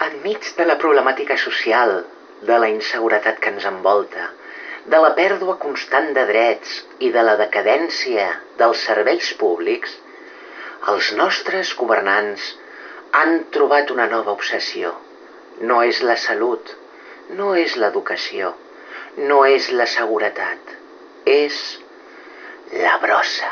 Enmig de la problemàtica social, de la inseguretat que ens envolta, de la pèrdua constant de drets i de la decadència dels serveis públics, els nostres governants han trobat una nova obsessió. No és la salut, no és l'educació, no és la seguretat, és la brossa.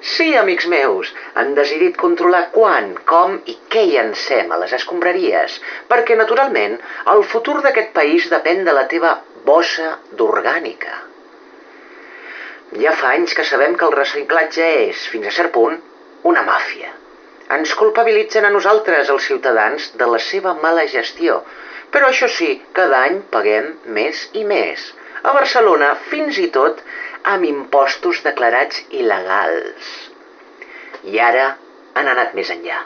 Sí, amics meus, han decidit controlar quan, com i què llancem a les escombraries, perquè, naturalment, el futur d'aquest país depèn de la teva bossa d'orgànica. Ja fa anys que sabem que el reciclatge és, fins a cert punt, una màfia. Ens culpabilitzen a nosaltres, els ciutadans, de la seva mala gestió, però això sí, cada any paguem més i més. A Barcelona, fins i tot, amb impostos declarats il·legals. I ara han anat més enllà.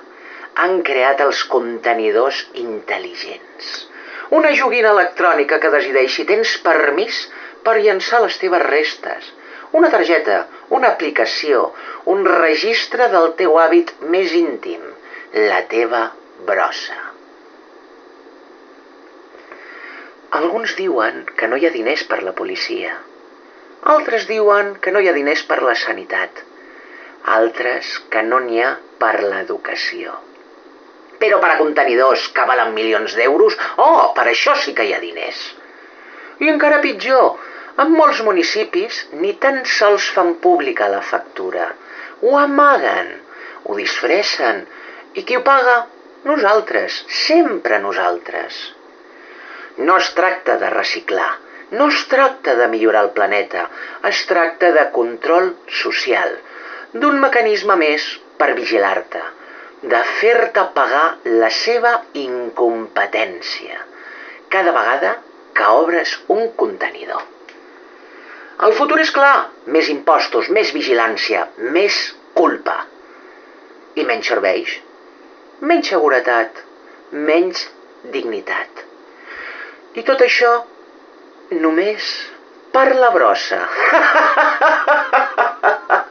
Han creat els contenidors intel·ligents. Una joguina electrònica que decideix si tens permís per llançar les teves restes. Una targeta, una aplicació, un registre del teu hàbit més íntim, la teva brossa. Alguns diuen que no hi ha diners per la policia. Altres diuen que no hi ha diners per la sanitat. Altres que no n'hi ha per l'educació. Però per a contenidors que valen milions d'euros, per això sí que hi ha diners. I encara pitjor, en molts municipis ni tan sols fan pública la factura. Ho amaguen, ho disfressen. I qui ho paga? Nosaltres, sempre nosaltres. No es tracta de reciclar, no es tracta de millorar el planeta, es tracta de control social, d'un mecanisme més per vigilar-te, de fer-te pagar la seva incompetència, cada vegada que obres un contenidor. El futur és clar, més impostos, més vigilància, més culpa. I menys serveis, menys seguretat, menys dignitat. I tot això només per la brossa.